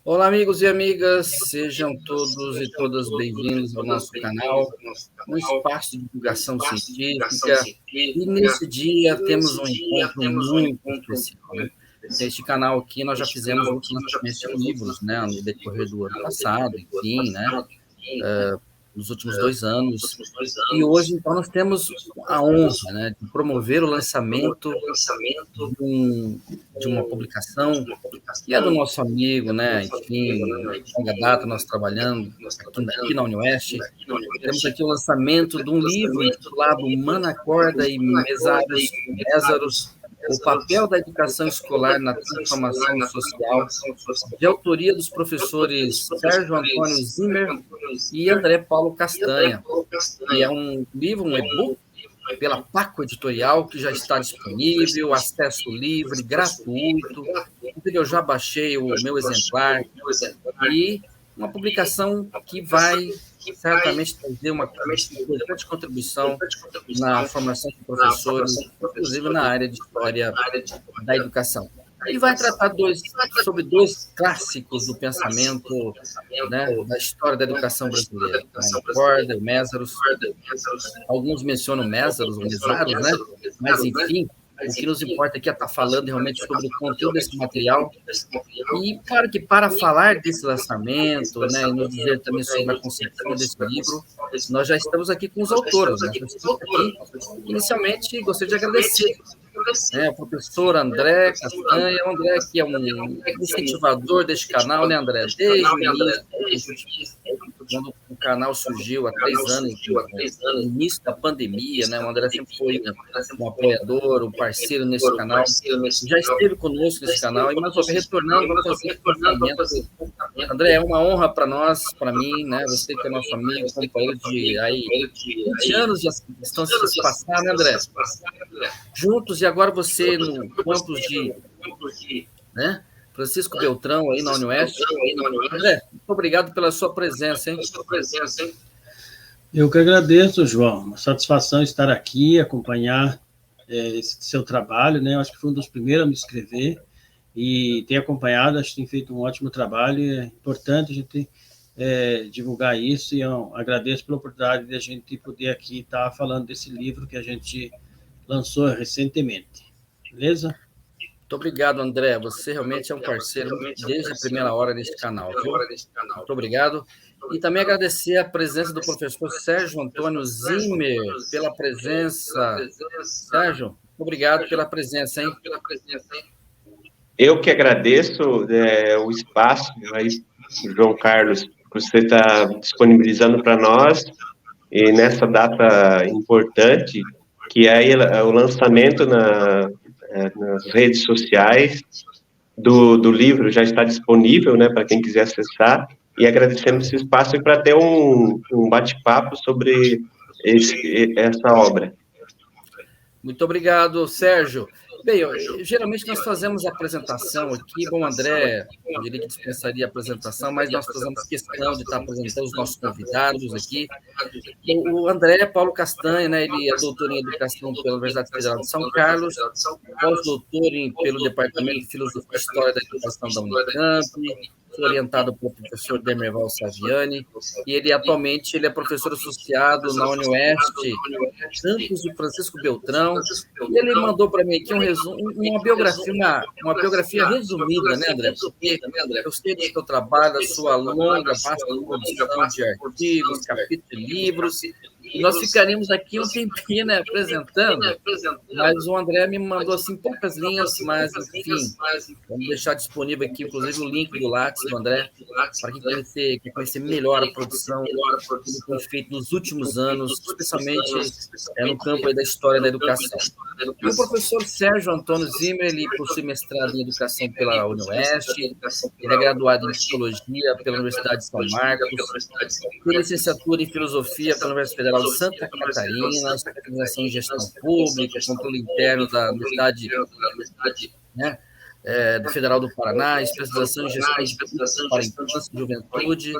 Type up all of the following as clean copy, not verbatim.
Olá, amigos e amigas, sejam todos e todas bem-vindos ao nosso canal, um espaço de divulgação científica. E nesse dia temos um encontro muito especial, né? Neste canal aqui nós já fizemos outros lançamentos de livros, né, no decorrer do ano passado, enfim, né, nos últimos 2 anos. E hoje, então, nós temos a honra, né, de promover o lançamento de uma publicação que é do nosso amigo, né? Enfim, longa data nós trabalhando aqui na UniOeste. Temos aqui o lançamento de um livro intitulado Manacorda e Mésaros, o papel da educação escolar na transformação social, de autoria dos professores Sérgio Antônio Zimmer e André Paulo Castanha. E é um livro, um e-book, pela Paco Editorial, que já está disponível, acesso livre, gratuito. Eu já baixei o meu exemplar e uma publicação que vai certamente trazer uma importante contribuição na formação de professores, inclusive na área de história da educação. E vai tratar sobre dois clássicos do pensamento, né, da história da educação brasileira, Manacorda e Mésaros. Alguns mencionam Mésaros ou Mésaros, né? Mas, enfim, o que nos importa aqui é estar falando realmente sobre o conteúdo desse material. E, claro que para falar desse lançamento, né, e nos dizer também sobre a concepção desse livro, nós já estamos aqui com os autores, né? Inicialmente, gostaria de agradecer o professor André Castanha, o André que é um incentivador deste canal, né, André? Desde o início, quando o canal surgiu há 3 anos, no início da pandemia, né? O André sempre foi um apoiador, um parceiro nesse canal, já esteve conosco nesse canal, e mais uma vez retornando para fazer esse lançamento. André, é uma honra para nós, para mim, né? Você que é nosso amigo, companheiro de 20 anos já estão se passar, né, André? Juntos, e agora você no campus de, né, Francisco Beltrão, aí na UniOeste. André, muito obrigado pela sua presença, hein? Eu que agradeço, João. Uma satisfação estar aqui, acompanhar esse seu trabalho, né? Eu acho que foi um dos primeiros a me inscrever e tem acompanhado, acho que tem feito um ótimo trabalho. É importante a gente divulgar isso, e eu agradeço pela oportunidade de a gente poder aqui estar falando desse livro que a gente lançou recentemente. Beleza? Muito obrigado, André. Você realmente é um parceiro desde a primeira hora deste canal, viu? Muito obrigado. E também agradecer a presença do professor Sérgio Antônio Zimmer pela presença. Sérgio, muito obrigado pela presença, hein? Eu que agradeço o espaço, aí, João Carlos, que você está disponibilizando para nós, e nessa data importante, que é o lançamento nas redes sociais do livro, já está disponível, né, para quem quiser acessar, e agradecemos esse espaço para ter um bate-papo sobre essa obra. Muito obrigado, Sérgio. Bem, geralmente nós fazemos a apresentação aqui. Bom, André, eu diria que dispensaria a apresentação, mas nós fazemos questão de estar apresentando os nossos convidados aqui. O André Paulo Castanha, né, ele é doutor em Educação pela Universidade Federal de São Carlos, pós-doutor pelo Departamento de Filosofia e História da Educação da Unicamp, foi orientado pelo professor Demerval Saviani, e ele atualmente é professor associado na UniOeste, campus de Francisco Beltrão, e ele mandou para mim aqui uma biografia resumida, né, André? Porque eu sei do seu trabalho, da sua longa, vasta produção de artigos, capítulos de livros, e nós ficaríamos aqui um tempinho, né, apresentando, mas o André me mandou assim poucas linhas, mas enfim, vamos deixar disponível aqui, inclusive, o link do Lattes do André, para quem quer conhecer melhor a produção que foi feita nos últimos anos, especialmente no campo da história da educação. E o professor Sérgio Antônio Zimmer, ele possui mestrado em Educação pela UniOeste, ele é graduado em Psicologia pela Universidade de São Marcos, tem licenciatura em Filosofia pela Universidade Federal de Santa Catarina, especialização em Gestão Pública, Controle Interno da Universidade, né, do Federal do Paraná, especialização em Gestão de Políticas para a Infância e Juventude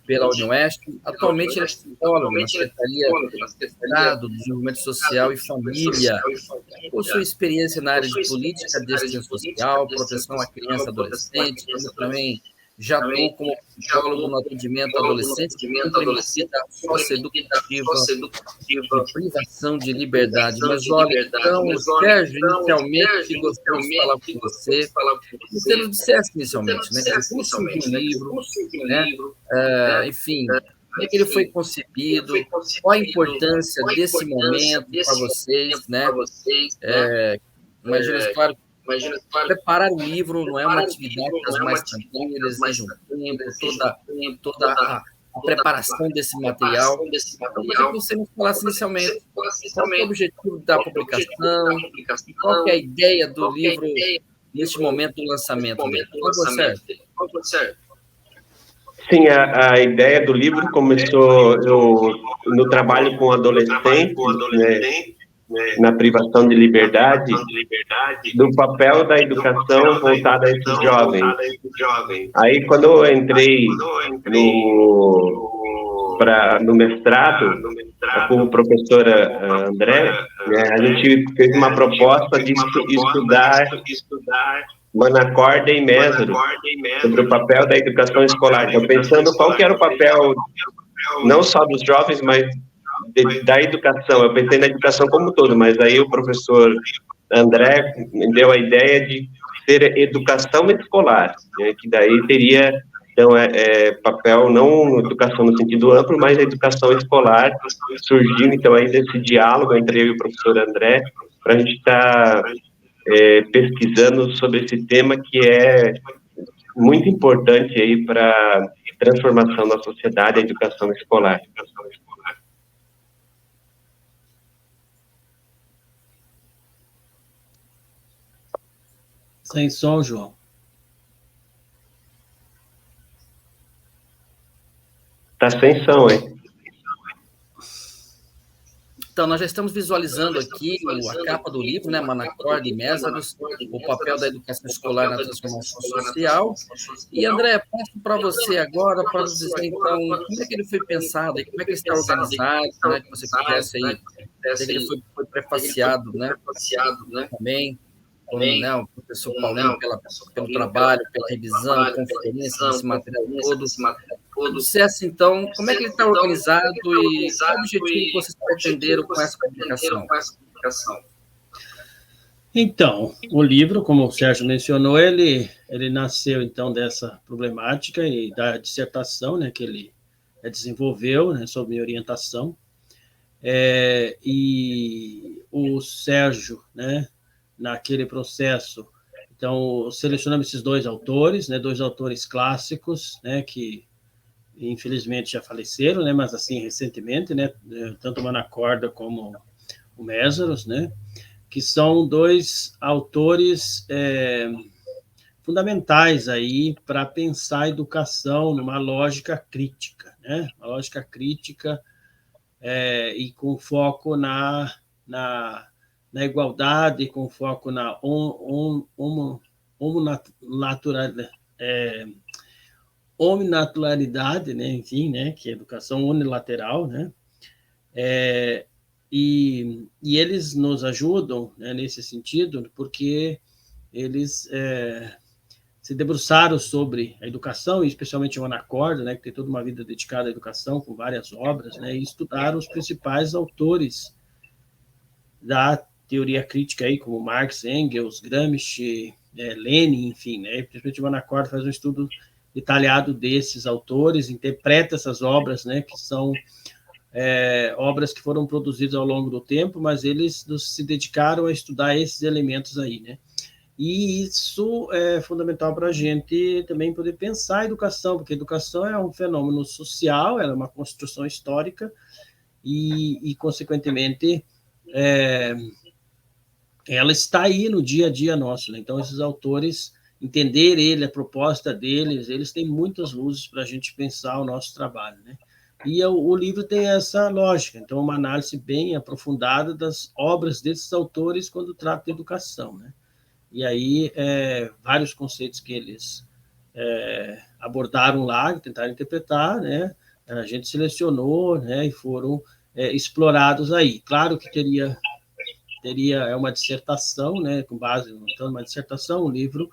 pela UniOeste. Atualmente ele é psicólogo na Secretaria de Estado, Desenvolvimento Social e Família. Possui experiência na área de política de assistência social, proteção à criança e adolescente, como também já atuou como psicólogo no atendimento a adolescentes que cumprem medida socioeducativa de privação de liberdade. Mas olha, então, Sérgio, inicialmente, gostaria de falar com você, você nos dissesse inicialmente, né, como surgiu o livro, né, enfim, como é que ele foi concebido, qual a importância desse momento para vocês, né? Imagina, claro, preparar o livro não é uma atividade das mais tranquilas, exige um tempo, toda a preparação desse material. Então, eu queria que você nos falasse inicialmente qual é o objetivo da publicação, qual é a ideia do livro neste momento do lançamento dele. Por favor, Sérgio. Sim, a ideia do livro começou no trabalho com adolescentes, né, na privação de liberdade, do papel da educação voltada a esses jovens. Aí, quando eu entrei no mestrado, com a professora André, né, a gente fez uma proposta de estudar Manacorda e Mésaros sobre o papel da educação escolar. Então, pensando qual que era o papel, não só dos jovens, mas da educação. Eu pensei na educação como um todo, mas aí o professor André me deu a ideia de ser educação escolar, né, que daí teria, então, papel não educação no sentido amplo, mas a educação escolar surgindo, então, aí desse diálogo entre eu e o professor André, para a gente estar pesquisando sobre esse tema que é muito importante aí para transformação da sociedade, a educação escolar. Sem som, João. Tá sem som, hein? Então, nós já estamos visualizando aqui a capa do livro, né, Manacorda e Mésaros, o papel da educação escolar na transformação social. E, André, passo para você agora para nos dizer, então, como é que ele foi pensado, como é que ele está organizado, né, que você pudesse aí, que ele foi prefaciado, né, também, com, né, o professor Paulinho pelo trabalho, pela revisão, conferência, esse material todo. Dissesse, então, como é que ele está organizado e qual o objetivo que vocês pretenderam com essa publicação? Então, o livro, como o Sérgio mencionou, ele nasceu, então, dessa problemática e da dissertação, né, que ele desenvolveu, né, sob minha orientação. E o Sérgio, né, naquele processo, então, selecionamos esses dois autores, né, dois autores clássicos, né, que infelizmente já faleceram, né, mas assim, recentemente, né, tanto o Manacorda como o Mésaros, né, que são dois autores fundamentais aí para pensar a educação numa lógica crítica, né, uma lógica crítica e com foco na igualdade, com foco na homonaturalidade, né, enfim, né, que é educação unilateral, né, e eles nos ajudam, né, nesse sentido, porque eles se debruçaram sobre a educação, e especialmente o Manacorda, né, que tem toda uma vida dedicada à educação, com várias obras, né, e estudaram os principais autores da teoria crítica, aí, como Marx, Engels, Gramsci, Lenin, enfim, né, principalmente o Manacorda faz um estudo detalhado desses autores, interpreta essas obras, né, que são obras que foram produzidas ao longo do tempo, mas eles se dedicaram a estudar esses elementos aí, né? E isso é fundamental para a gente também poder pensar a educação, porque a educação é um fenômeno social, ela é uma construção histórica e consequentemente, ela está aí no dia a dia nosso, né? Então, esses autores, entender a proposta deles, eles têm muitas luzes para a gente pensar o nosso trabalho, né? E o livro tem essa lógica, então, uma análise bem aprofundada das obras desses autores quando trata de educação, né? E aí, vários conceitos que eles abordaram lá, tentaram interpretar, né? A gente selecionou, né? E foram explorados aí. Claro que teria uma dissertação, né? Com base numa dissertação, um livro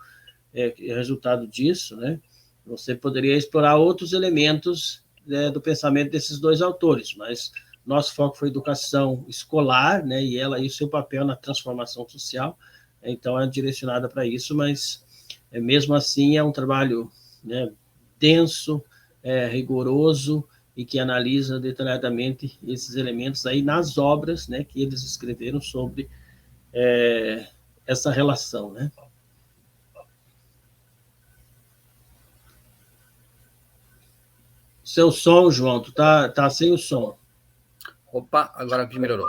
é resultado disso, né? Você poderia explorar outros elementos, né, do pensamento desses dois autores, mas nosso foco foi educação escolar, né, e ela e o seu papel na transformação social, então é direcionada para isso, mas mesmo assim é um trabalho, né, denso, rigoroso, e que analisa detalhadamente esses elementos aí nas obras, né, que eles escreveram sobre essa relação, né? Seu som, João, tu tá sem o som. Opa, agora aqui melhorou.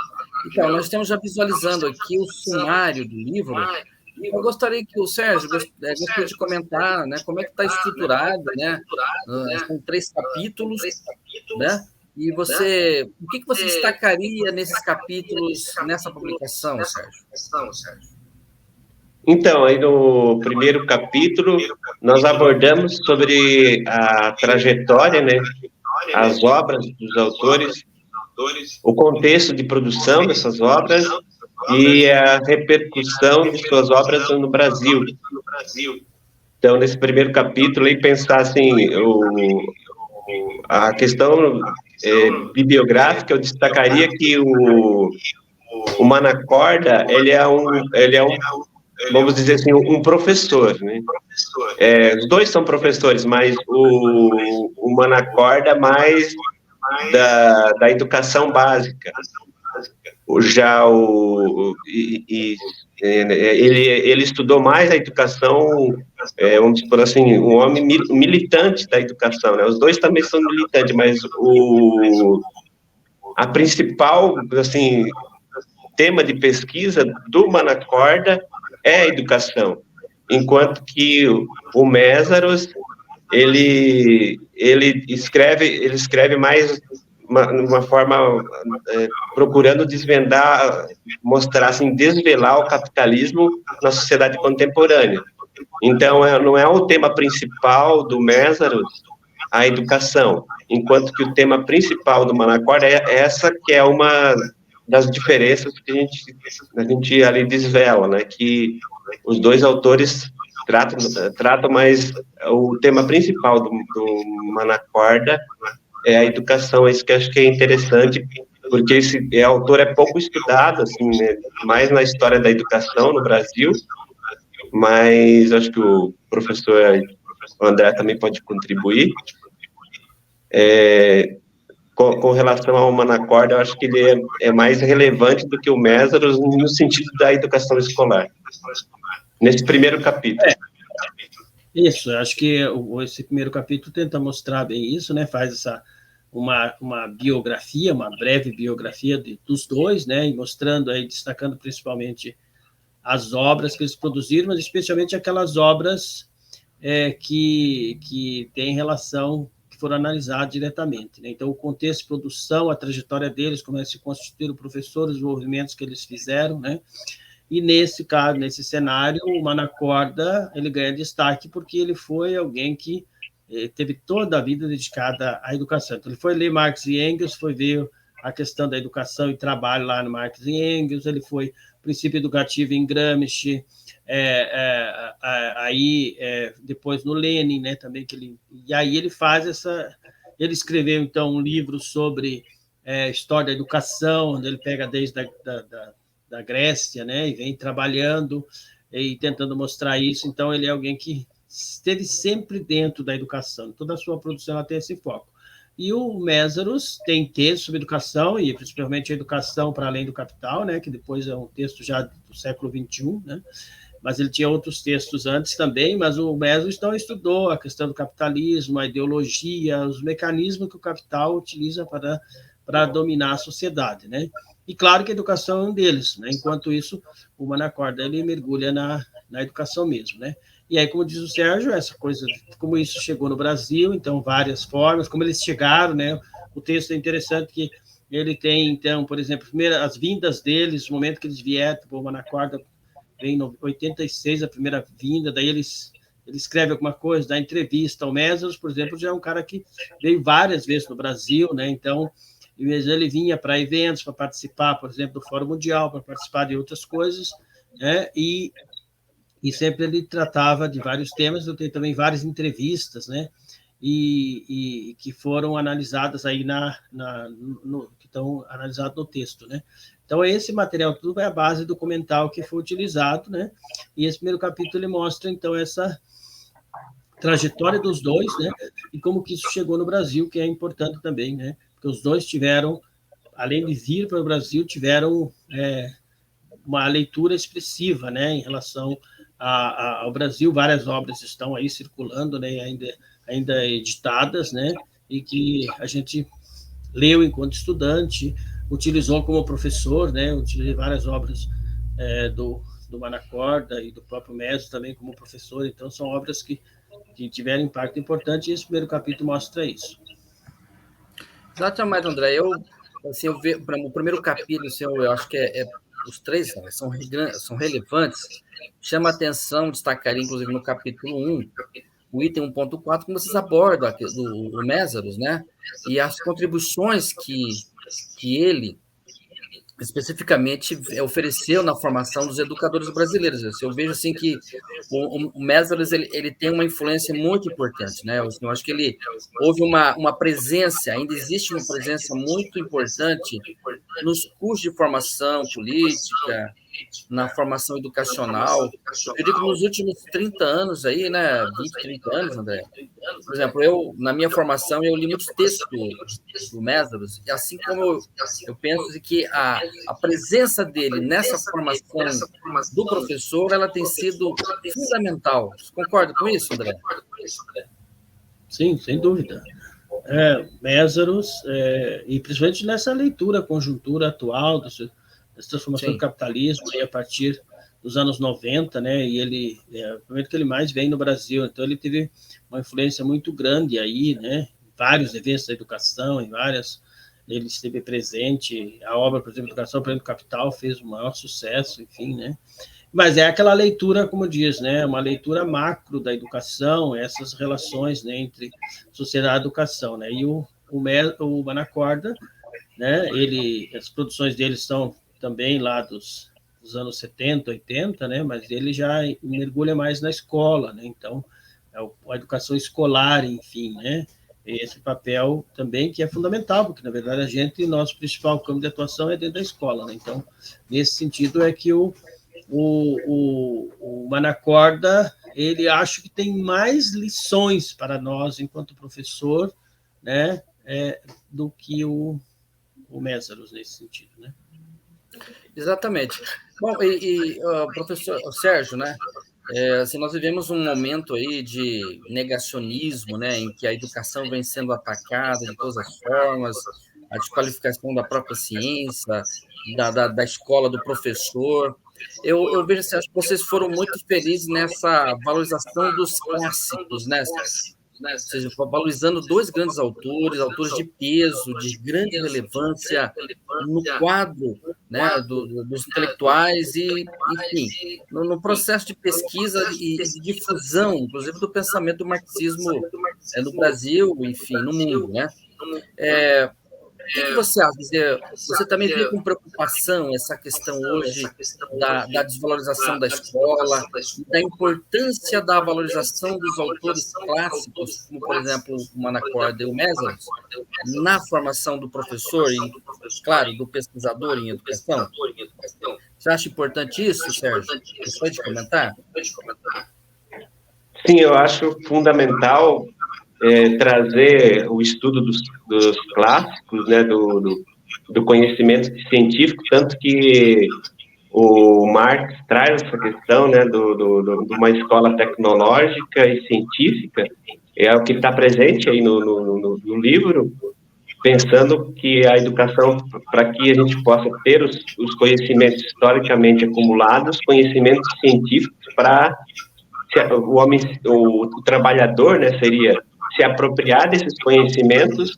Então, nós estamos já visualizando aqui o sumário do livro. Eu gostaria que o Sérgio gostaria de comentar, né, como é que está estruturado, né? São 3 capítulos, né? E você, o que você destacaria nesses capítulos, nessa publicação, Sérgio? Então, aí no primeiro capítulo, nós abordamos sobre a trajetória, né, as obras dos autores, o contexto de produção dessas obras e a repercussão de suas obras no Brasil. Então, nesse primeiro capítulo, aí pensar assim, a questão bibliográfica, eu destacaria que o Manacorda, ele é um, vamos dizer assim, um professor, né? Os dois são professores, mas o Manacorda mais da educação básica. Já ele estudou mais a educação, vamos supor assim, um homem militante da educação, né? Os dois também são militantes, mas a principal, assim, tema de pesquisa do Manacorda é a educação, enquanto que o Mésaros, ele escreve mais uma forma procurando desvendar, mostrar, assim, desvelar o capitalismo na sociedade contemporânea. Então, não é o tema principal do Mésaros a educação, enquanto que o tema principal do Manacorda é essa, que é uma das diferenças que a gente ali desvela, né, que os dois autores tratam mais o tema principal do Manacorda é a educação. É isso que eu acho que é interessante, porque esse autor é pouco estudado, assim, né, mais na história da educação no Brasil, mas acho que o professor André também pode contribuir. Com relação ao Manacorda, eu acho que ele é mais relevante do que o Mésaros no sentido da educação escolar, nesse primeiro capítulo. Isso, eu acho que esse primeiro capítulo tenta mostrar bem isso, né? Faz uma biografia, uma breve biografia dos dois, né? E mostrando aí, destacando principalmente as obras que eles produziram, mas especialmente aquelas obras que têm relação, que foram analisadas diretamente, né? Então, o contexto de produção, a trajetória deles, como eles se constituíram professores, os movimentos que eles fizeram, né? E nesse caso, nesse cenário, o Manacorda, ele ganha destaque porque ele foi alguém que teve toda a vida dedicada à educação. Então, ele foi ler Marx e Engels, foi ver a questão da educação e trabalho lá no Marx e Engels, ele foi princípio educativo em Gramsci, depois no Lenin, né, também, e aí ele faz ele escreveu, então, um livro sobre história da educação, onde ele pega desde da Grécia, né, e vem trabalhando e tentando mostrar isso. Então, ele é alguém que esteve sempre dentro da educação, toda a sua produção ela tem esse foco. E o Mésaros tem texto sobre educação, e principalmente a educação para além do capital, né, que depois é um texto já do século XXI, né, mas ele tinha outros textos antes também, mas o Mésaros então estudou a questão do capitalismo, a ideologia, os mecanismos que o capital utiliza para dominar a sociedade, né? E claro que a educação é um deles, né? Enquanto isso, o Manacorda ele mergulha na educação mesmo, né? E aí, como diz o Sérgio, essa coisa, como isso chegou no Brasil, então, várias formas, como eles chegaram, né? O texto é interessante que ele tem, então, por exemplo, primeiro, as vindas deles, o momento que eles vieram, o Manacorda vem em 86, a primeira vinda, daí ele escreve alguma coisa, dá entrevista. O Mésaros, por exemplo, já é um cara que veio várias vezes no Brasil, né? Então, ele vinha para eventos, para participar, por exemplo, do Fórum Mundial, para participar de outras coisas, né? E e sempre ele tratava de vários temas. Eu tenho também várias entrevistas, né, e que foram analisadas aí que estão analisadas no texto, né. Então, esse material tudo é a base documental que foi utilizado, né, e esse primeiro capítulo ele mostra, então, essa trajetória dos dois, né, e como que isso chegou no Brasil, que é importante também, né, porque os dois tiveram, além de vir para o Brasil, tiveram uma leitura expressiva, né, em relação ao Brasil. Várias obras estão aí circulando, né, ainda editadas, né, e que a gente leu enquanto estudante, utilizou como professor, né, utilizei várias obras do Manacorda e do próprio Mesro também como professor. Então, são obras que tiveram impacto importante, e esse primeiro capítulo mostra isso. Exatamente, André. Eu vejo, o primeiro capítulo, eu acho que os três são relevantes. Chama a atenção, destacaria, inclusive, no capítulo 1, o item 1.4, como vocês abordam o Mésaros, né? E as contribuições que ele especificamente ofereceu na formação dos educadores brasileiros. Eu vejo assim que o Mésaros ele tem uma influência muito importante, né? Eu acho que houve uma presença, ainda existe uma presença muito importante nos cursos de formação política, na formação educacional. Eu digo que nos últimos 30 anos aí, né, 20, 30 anos, André, por exemplo, na minha formação, eu li muitos textos do Mésaros, e assim como eu penso que a presença dele nessa formação do professor, ela tem sido fundamental. Você concorda com isso, André? Sim, sem dúvida. Mésaros, e principalmente nessa leitura, conjuntura atual, dessa transformação do capitalismo, aí, a partir dos anos 90, né, e ele, o momento que ele mais vem no Brasil, então ele teve uma influência muito grande aí, né, em vários eventos da educação, ele esteve presente, a obra, por exemplo, Educação para o Capital fez o maior sucesso, enfim, né, mas é aquela leitura, como diz, né, uma leitura macro da educação, essas relações, né, entre sociedade e educação, né, e o Manacorda, né, as produções dele são também lá dos anos 70, 80, né, mas ele já mergulha mais na escola, né, então, a educação escolar, enfim, né, esse papel também que é fundamental, porque, na verdade, nosso principal campo de atuação é dentro da escola, né, então, nesse sentido é que o Manacorda, ele acho que tem mais lições para nós, enquanto professor, né, do que o Mésaros, nesse sentido, né? Exatamente. Bom, professor Sérgio, né? Assim, nós vivemos um momento aí de negacionismo, né, em que a educação vem sendo atacada de todas as formas, a desqualificação da própria ciência, da escola, do professor. Eu vejo assim, acho que vocês foram muito felizes nessa valorização dos clássicos, né? Ou seja, valorizando dois grandes autores de peso, de grande relevância no quadro, né, dos intelectuais e, enfim, no processo de pesquisa e de difusão, inclusive do pensamento do marxismo no Brasil, enfim, no mundo, né? O que você acha? Você também vê com preocupação essa questão hoje da desvalorização da escola, da importância da valorização dos autores clássicos, como, por exemplo, o Manacorda e o Mésaros, na formação do professor e, claro, do pesquisador em educação? Você acha importante isso, Sérgio? Você pode comentar? Sim, eu acho fundamental trazer o estudo dos clássicos, né, do conhecimento científico, tanto que o Marx traz essa questão, né, de uma escola tecnológica e científica, é o que está presente aí no livro, pensando que a educação, para que a gente possa ter os conhecimentos historicamente acumulados, conhecimentos científicos para o homem, o trabalhador, né, seria se apropriar desses conhecimentos,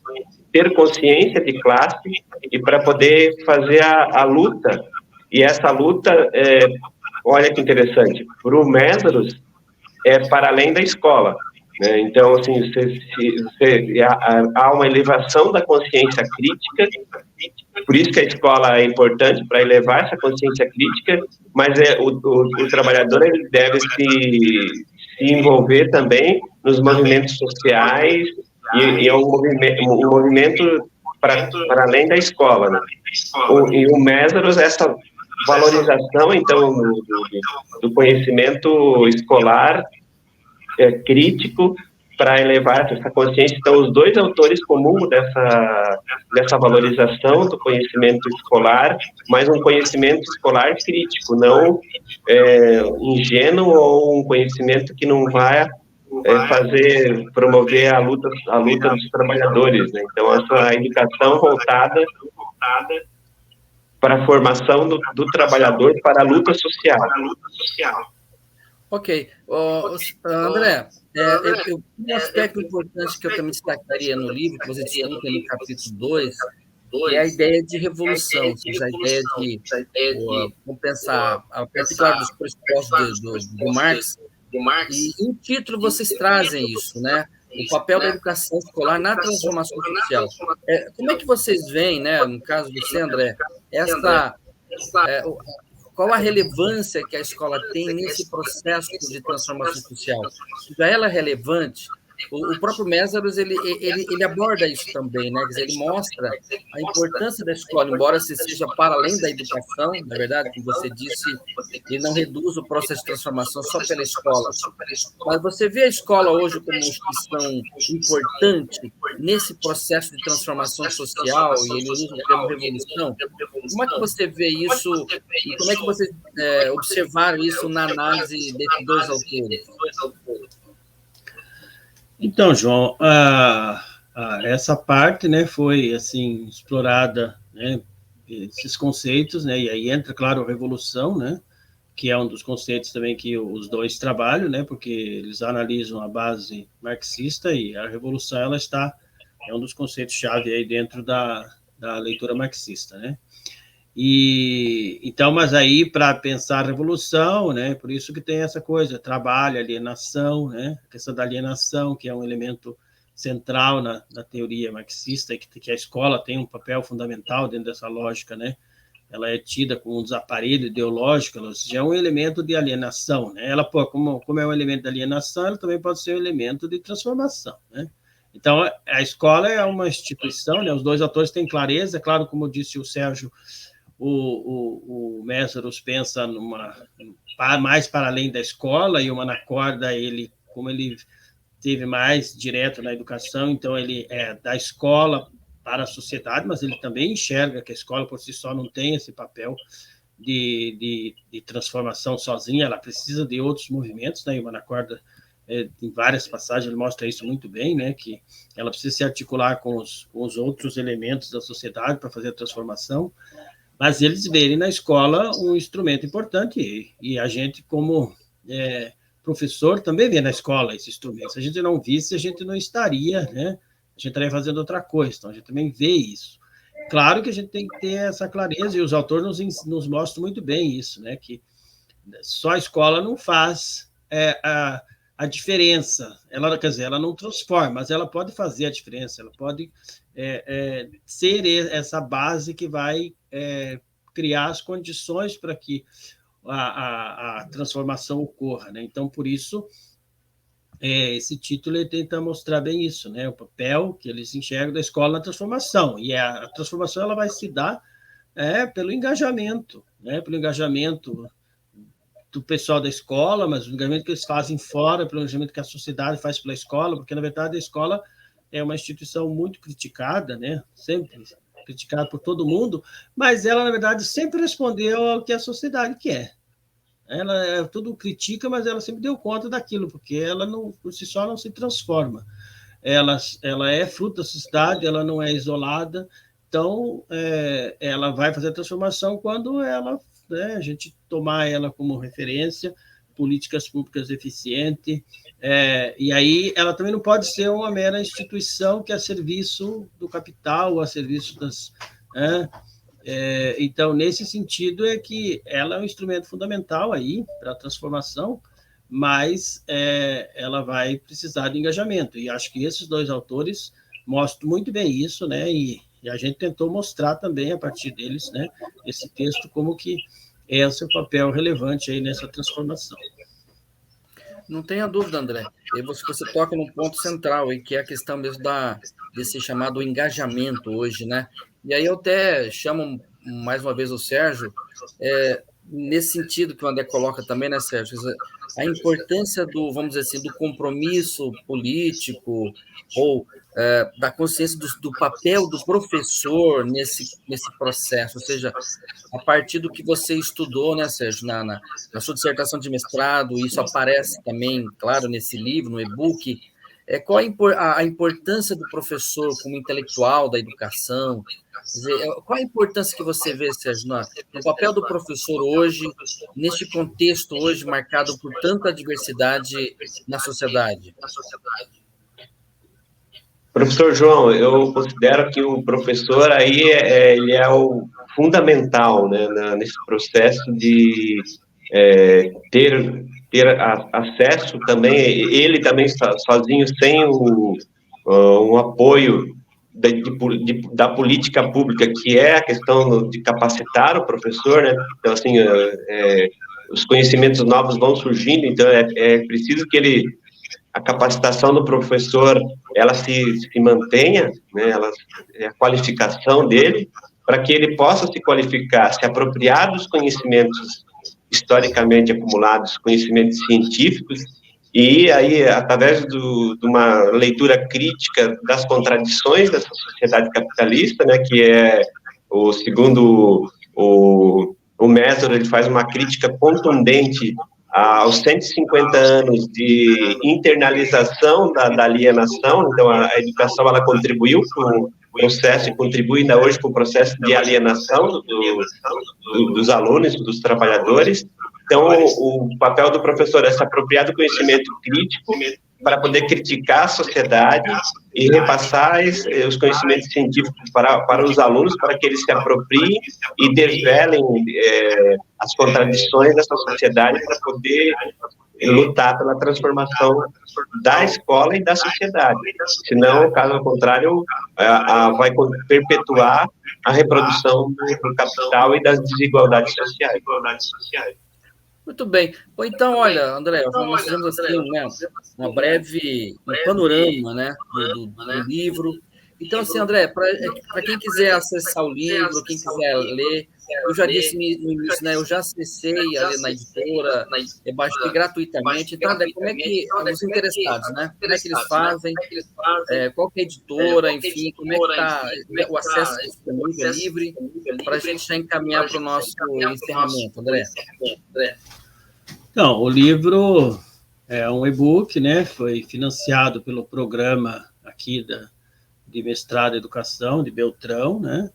ter consciência de classe e para poder fazer a luta. E essa luta, olha que interessante, para o Mésaros, para além da escola. né? Então, assim, há uma elevação da consciência crítica, por isso que a escola é importante para elevar essa consciência crítica, mas o trabalhador ele deve se envolver também nos movimentos sociais e é um movimento para além da escola, né? E o Mésaros, essa valorização, então, do conhecimento escolar crítico para elevar essa consciência. Então, os dois autores comungam dessa valorização do conhecimento escolar, mas um conhecimento escolar crítico, não ingênuo ou um conhecimento que não vai promover a luta dos trabalhadores, né? Então, essa educação voltada para a formação do trabalhador para a luta social. Ok. André, um aspecto importante que eu também destacaria no livro, que você discute no capítulo 2, é a ideia de revolução, ou seja, a ideia de, vamos pensar, a partir, claro, dos pressupostos do Marx, e em título vocês trazem isso, né? O papel da educação escolar na transformação social. Como é que vocês veem, né, no caso do você, André, qual a relevância que a escola tem nesse processo de transformação social? Já ela é relevante? O próprio Mésaros, ele aborda isso também, né? Quer dizer, ele mostra a importância da escola, embora se seja para além da educação, na verdade, como você disse, ele não reduz o processo de transformação só pela escola. Mas você vê a escola hoje como uma instituição importante nesse processo de transformação social, e ele usa o termo revolução. Como é que você vê isso, e como é que vocês observaram isso na análise desses dois autores? Então, João, essa parte, né, foi assim explorada, né, esses conceitos, né, e aí entra, claro, a revolução, né, que é um dos conceitos também que os dois trabalham, né, porque eles analisam a base marxista e a revolução é um dos conceitos-chave aí dentro da leitura marxista, né. E então, mas aí para pensar a revolução, né, por isso que tem essa coisa, trabalho, alienação, né, a questão da alienação, que é um elemento central na teoria marxista, e que a escola tem um papel fundamental dentro dessa lógica, né, ela é tida como um desaparelho ideológico, ou seja, é um elemento de alienação, né, ela, como é um elemento de alienação, ela também pode ser um elemento de transformação, né. Então, a escola é uma instituição, né, os dois autores têm clareza, é claro, como disse o Sérgio, o Mésaros pensa mais para além da escola, e o Manacorda, como ele teve mais direto na educação, então ele é da escola para a sociedade, mas ele também enxerga que a escola por si só não tem esse papel de transformação sozinha, ela precisa de outros movimentos, né? E o Manacorda, em várias passagens, ele mostra isso muito bem, né? Que ela precisa se articular com os outros elementos da sociedade para fazer a transformação, mas eles verem na escola um instrumento importante, e a gente, como professor, também vê na escola esse instrumento. Se a gente não visse, a gente não estaria, né? A gente estaria fazendo outra coisa, então a gente também vê isso. Claro que a gente tem que ter essa clareza, e os autores nos mostram muito bem isso, né? Que só a escola não faz a diferença, quer dizer, ela não transforma, mas ela pode fazer a diferença, ela pode ser essa base que vai criar as condições para que a transformação ocorra, né? Então, por isso, esse título ele tenta mostrar bem isso, né? O papel que eles enxergam da escola na transformação, e a transformação ela vai se dar pelo engajamento, né? Pelo engajamento do pessoal da escola, mas o engajamento que eles fazem fora, pelo engajamento que a sociedade faz pela escola, porque, na verdade, a escola é uma instituição muito criticada, né? Sempre criticada por todo mundo, mas ela, na verdade, sempre respondeu ao que a sociedade quer. Ela tudo critica, mas ela sempre deu conta daquilo, porque ela, não, por si só, não se transforma. Ela é fruto da sociedade, ela não é isolada, então ela vai fazer a transformação quando a gente tomar ela como referência, políticas públicas eficientes, e aí ela também não pode ser uma mera instituição que é a serviço do capital, a serviço das... então, nesse sentido, é que ela é um instrumento fundamental aí para a transformação, mas ela vai precisar de engajamento. E acho que esses 2 autores mostram muito bem isso, né? E a gente tentou mostrar também, a partir deles, né, esse texto, como que é o seu papel relevante aí nessa transformação. Não tenha dúvida, André. E você toca num ponto central, aí, que é a questão mesmo desse chamado engajamento hoje, né? E aí eu até chamo mais uma vez o Sérgio, nesse sentido que o André coloca também, né, Sérgio? A importância vamos dizer assim, do compromisso político ou da consciência do papel do professor nesse processo, ou seja, a partir do que você estudou, né, Sérgio, na sua dissertação de mestrado, isso aparece também, claro, nesse livro, no e-book, qual a importância do professor como intelectual da educação? Quer dizer, qual a importância que você vê, Sérgio, no papel do professor hoje, neste contexto hoje marcado por tanta diversidade na sociedade? Professor João, eu considero que o professor aí ele é o fundamental, né, nesse processo de ter acesso também, ele também sozinho, sem um apoio da política pública, que é a questão de capacitar o professor, né? Então, assim, os conhecimentos novos vão surgindo, então é preciso que a capacitação do professor, ela se mantenha, né? A qualificação dele, para que ele possa se qualificar, se apropriar dos conhecimentos historicamente acumulados, conhecimentos científicos, e aí, através de uma leitura crítica das contradições dessa sociedade capitalista, né, que é, segundo o Mesmer, ele faz uma crítica contundente aos 150 anos de internalização da alienação. Então, a educação, ela contribuiu com o processo, e contribui ainda hoje com o processo de alienação dos alunos, dos trabalhadores. Então, o papel do professor é se apropriar do conhecimento crítico para poder criticar a sociedade e repassar os conhecimentos científicos para os alunos, para que eles se apropriem e desvelem as contradições dessa sociedade para poder lutar pela transformação da escola e da sociedade. Senão, caso contrário, vai perpetuar a reprodução do capital e das desigualdades sociais. Muito bem. Bom, então, olha, André, nós fizemos assim, né, um panorama, né, do livro. Então, assim, André, para quem quiser acessar o livro, quem quiser ler, eu já disse no início, né, eu já acessei ali na editora, baixei gratuitamente. Então, André, como é que os interessados, né, como é que eles fazem, qual que é a editora, enfim, como é que está o acesso disponível, é livre, para a gente já encaminhar para o nosso encerramento, André? Então, o livro é um e-book, né? Foi financiado pelo programa aqui de mestrado em educação de Beltrão, né?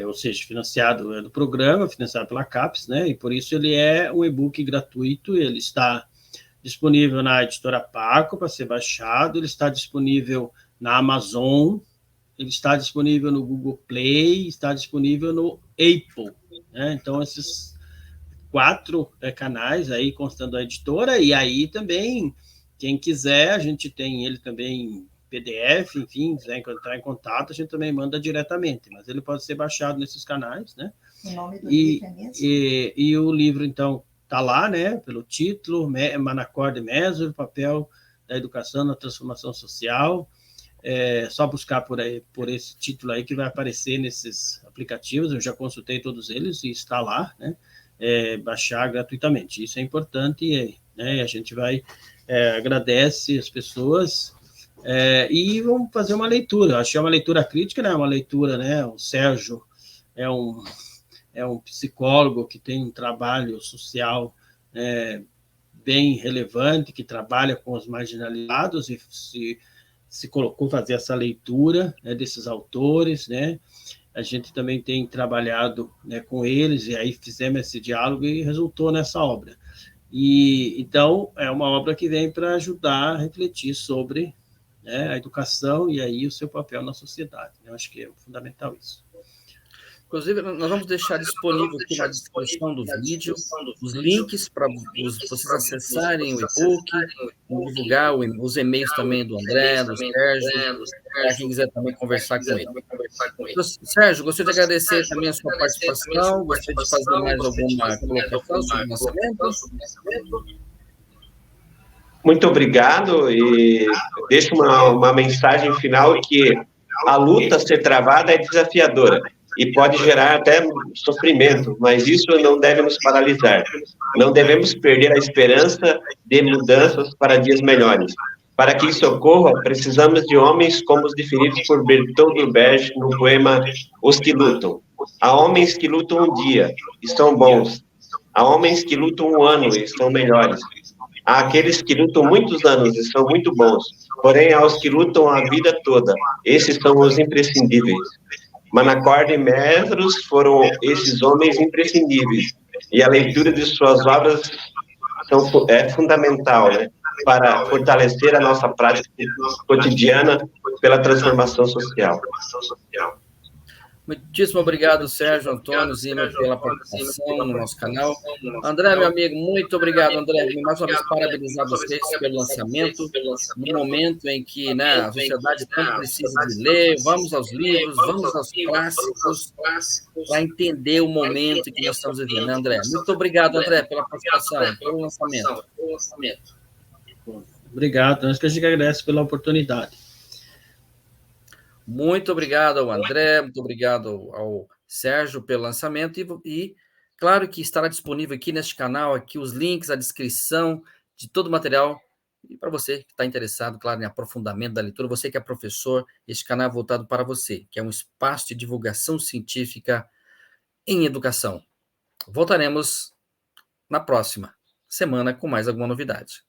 Ou seja, financiado do programa, financiado pela CAPES, né? E por isso ele é um e-book gratuito. Ele está disponível na editora Paco para ser baixado. Ele está disponível na Amazon. Ele está disponível no Google Play. Está disponível no Apple, né? Então, esses 4 canais aí constando a editora, e aí também, quem quiser, a gente tem ele também PDF, enfim, quiser entrar em contato, a gente também manda diretamente, mas ele pode ser baixado nesses canais, né? O nome do livro é mesmo? E o livro, então, está lá, né, pelo título, Manacor de Mesmer, o papel da educação na transformação social. Só buscar por esse título aí que vai aparecer nesses aplicativos, eu já consultei todos eles e está lá, né? Baixar gratuitamente. Isso é importante, né? A gente agradece as pessoas e vamos fazer uma leitura. Acho que é uma leitura crítica, né? Uma leitura, né? O Sérgio é um psicólogo que tem um trabalho social bem relevante, que trabalha com os marginalizados e se colocou a fazer essa leitura, né, desses autores, né? A gente também tem trabalhado, né, com eles, e aí fizemos esse diálogo e resultou nessa obra. E então, é uma obra que vem para ajudar a refletir sobre, né, a educação e aí o seu papel na sociedade. Eu acho que é fundamental isso. Inclusive, nós vamos deixar disponível aqui na descrição do vídeo os links para vocês acessarem o e-book, divulgar os e-mails também do André, do Sérgio, para quem quiser também conversar com ele. Sérgio, gostaria de agradecer também a sua participação, gostaria de fazer mais alguma colocação sobre o lançamento? Muito obrigado, e deixo uma mensagem final que a luta a ser travada é desafiadora e pode gerar até sofrimento, mas isso não deve nos paralisar. Não devemos perder a esperança de mudanças para dias melhores. Para que isso ocorra, precisamos de homens como os definidos por Bertolt Brecht no poema Os que Lutam. Há homens que lutam um dia e são bons. Há homens que lutam um ano e são melhores. Há aqueles que lutam muitos anos e são muito bons. Porém, há os que lutam a vida toda. Esses são os imprescindíveis. Manacor e Medros foram esses homens imprescindíveis. E a leitura de suas obras é fundamental, né, para fortalecer a nossa prática cotidiana pela transformação social. Muitíssimo obrigado, Sérgio Antônio Zimmer, pela participação no nosso canal. André, meu amigo, muito obrigado, André. Mais uma vez, parabenizar vocês pelo lançamento, no momento em que, né, a sociedade tanto precisa de ler. Vamos aos livros, vamos aos clássicos, para entender o momento em que nós estamos vivendo, né, André? Muito obrigado, André, pela participação, pelo lançamento. Obrigado, acho que a gente agradece pela oportunidade. Muito obrigado ao André, muito obrigado ao Sérgio pelo lançamento e claro que estará disponível aqui neste canal, aqui os links, a descrição de todo o material, e para você que está interessado, claro, em aprofundamento da leitura, você que é professor, este canal é voltado para você, que é um espaço de divulgação científica em educação. Voltaremos na próxima semana com mais alguma novidade.